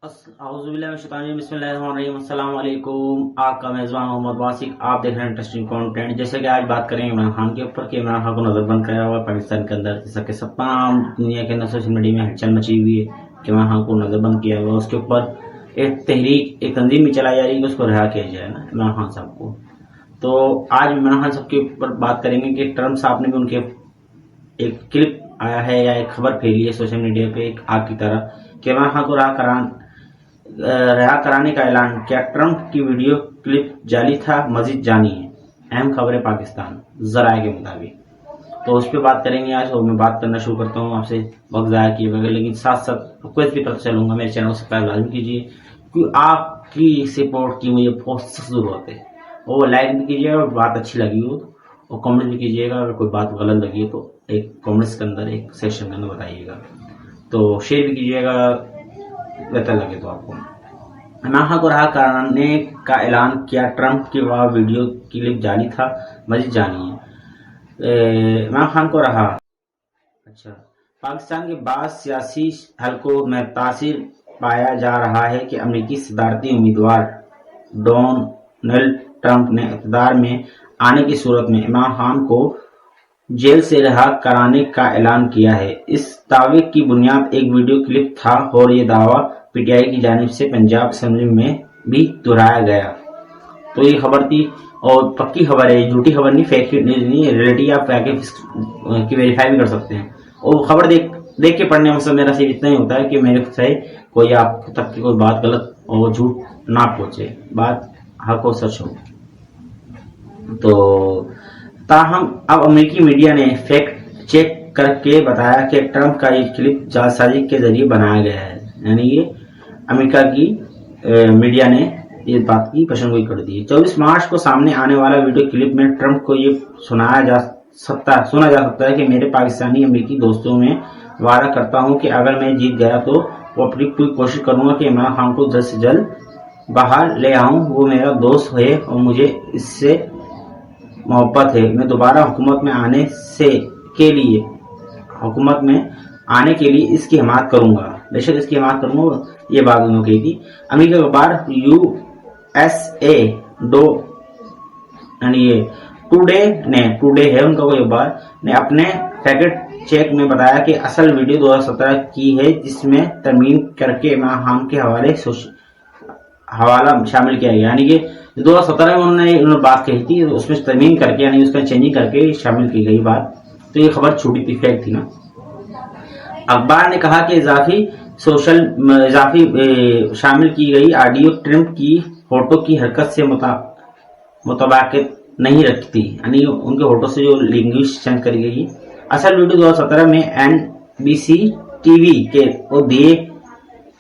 अस्सलाम वालेकुम। आपका मेज़बान मोहम्मद वासिक, आप देख रहे हैं इंटरेस्टिंग कंटेंट। जैसे कि आज बात करेंगे इमरान खान के ऊपर कि इमरान खान को नजरबंद कराया हुआ पाकिस्तान के अंदर, जैसा कि सब तमाम दुनिया के अंदर सोशल मीडिया में हलचल मची हुई है कि इमरान खान को नजरबंद किया हुआ। उसके ऊपर एक तहरीक, एक तंजीम भी चलाई जा रही है कि उसको रिहा किया जाए ना इमरान खान साहब को। तो आज इमरान खान साहब के ऊपर बात करेंगे कि ट्रम्प साहब ने भी उनके एक क्लिप आया है या एक खबर फैली है सोशल मीडिया पे एक आग की तरह कि इमरान खान को रिहा कराने का ऐलान। क्या ट्रंप की वीडियो क्लिप जाली था? मजीद जानिए अहम खबरें पाकिस्तान जराए के मुताबिक। तो उस पर बात करेंगे आज, और मैं बात करना शुरू करता हूँ आपसे वक्त ज़ाया किए बगैर, लेकिन साथ साथ रिक्वेस्ट भी करता चलूंगा, मेरे चैनल को सब्सक्राइब लाजमी कीजिए क्योंकि आपकी सपोर्ट की मुझे बहुत सख्त जरूरत है। और लाइक भी कीजिएगा और बात अच्छी लगी हो और कमेंट भी कीजिएगा। अगर कोई बात गलत लगी है तो एक कमेंट्स के अंदर, एक सेक्शन के अंदर बताइएगा। तो शेयर भी कीजिएगा बेहतर लगे तो आपको। इमरान खान को रिहा कराने का ऐलान किया ट्रंप की, वह वीडियो क्लिप जाली था, मजीद जानिए। इमरान खान को रहा। अच्छा, पाकिस्तान के बाद सियासी हलकों में तासीर पाया जा रहा है कि अमेरिकी सदारती उम्मीदवार डोनाल्ड ट्रंप ने इक़्तिदार में आने की सूरत में इमरान खान को जेल से रिहा कराने का ऐलान किया है। इस दावे की बुनियाद एक वीडियो क्लिप था और ये दावा पीटीआई की जानिब से पंजाब असेंबली में भी दोहराया गया। तो ये खबर थी और पक्की खबर है, झूठी खबर नहीं, फेक न्यूज नहीं है, रियलिटी आप की वेरीफाई भी कर सकते हैं। और खबर देख के पढ़ने में मेरा सिर्फ इतना ही होता है कि मेरे से कोई आप तक की कोई बात गलत और झूठ ना पहुंचे, बात हक और सच हो। तो ताहम अब अमेरिकी मीडिया ने फैक्ट चेक करके बताया कि ट्रंप का ये क्लिप जालसाजी के जरिए बनाया गया है। यानी ये अमेरिका की मीडिया ने ये बात की पेशेंगोई कर दी। 24 मार्च को सामने आने वाला वीडियो क्लिप में ट्रंप को ये सुना जा सकता है कि मेरे पाकिस्तानी अमेरिकी दोस्तों में वादा करता हूं कि अगर मैं जीत गया तो वो अपनी पूरी कोशिश करूंगा कि इमरान खान को जल्द से जल्द बाहर ले आऊं। वो मेरा दोस्त है और मुझे इससे मोहब्बत है। मैं दोबारा हुकूमत में आने के लिए इसकी हिमायत करूंगा, बेशक इसकी हिमायत करूंगा। ये बात उन्होंने कही थी। अमेरिका के बाहर USA टुडे है उनका कोई अखबार ने अपने फैक्ट चेक में बताया कि असल वीडियो 2017 की है, जिसमें तरमीम करके इमरान खान के हवाला शामिल किया गया। यानी कि 2017 में उन्होंने बात कही थी, उसमें तरमीम करके यानी उसका चेंजिंग करके शामिल की गई बात। तो ये खबर छोटी थी, फेक थी ना। अखबार ने कहा कि इजाफी शामिल की गई ऑडियो ट्रंप की फोटो की हरकत से मुताबिक नहीं रखती, यानी उनके फोटो से जो लैंग्वेज चेंज करी गई। असल वीडियो 2017 में NBC TV के वो दिए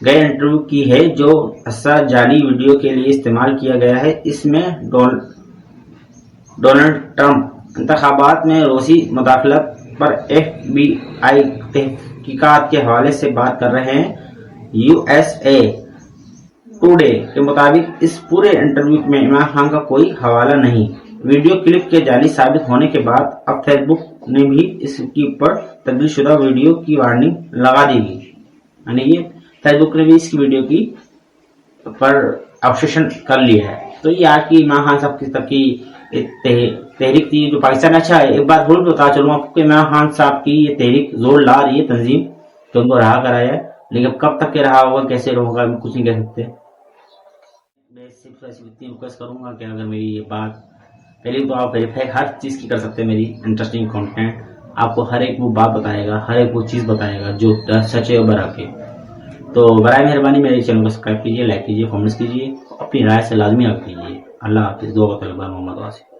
गए इंटरव्यू की है, जो हिस्सा जाली वीडियो के लिए इस्तेमाल किया गया है। इसमें डोनाल्ड ट्रंप इंतखाबात में रूसी मुदाखलत पर FBI तहकीकात के हवाले से बात कर रहे हैं। USA टुडे के मुताबिक इस पूरे इंटरव्यू में इमरान खान का कोई हवाला नहीं। वीडियो क्लिप के जाली साबित होने के बाद अब फेसबुक ने भी इसके ऊपर तब्दील शुदा वीडियो की वार्निंग लगा दी गई। यानी ये फेसबुक ने भी इसकी वीडियो की पर ऑब्जेक्शन कर लिया है। तो ये आज की इमरान खान साहब की तहरीक थी जो पाकिस्तान। अच्छा है, एक बात भूल बता चलूँ आपको, इमरान खान साहब की ये तहरीक जोर ला रही है तंजीम तो उनको रहा कराया है, लेकिन कब तक के रहा होगा, कैसे होगा, कुछ नहीं कह सकते। मैं सिर्फ ऐसी इतनी रिक्वेस्ट करूंगा कि अगर मेरी ये बात पहले तो आप वेरीफाई हर चीज़ की कर सकते हैं। मेरी इंटरेस्टिंग कंटेंट आपको हर एक वो बात बताएगा, हर एक वो चीज़ बताएगा जो सच है और बराबर है। तो बराए मेहरबानी मेरे चैनल को सब्सक्राइब कीजिए, लाइक कीजिए, कमेंट्स कीजिए, अपनी राय से लाजमी आप कीजिए। अल्लाह हाफिज़। दुआ मोहम्मद वासिक।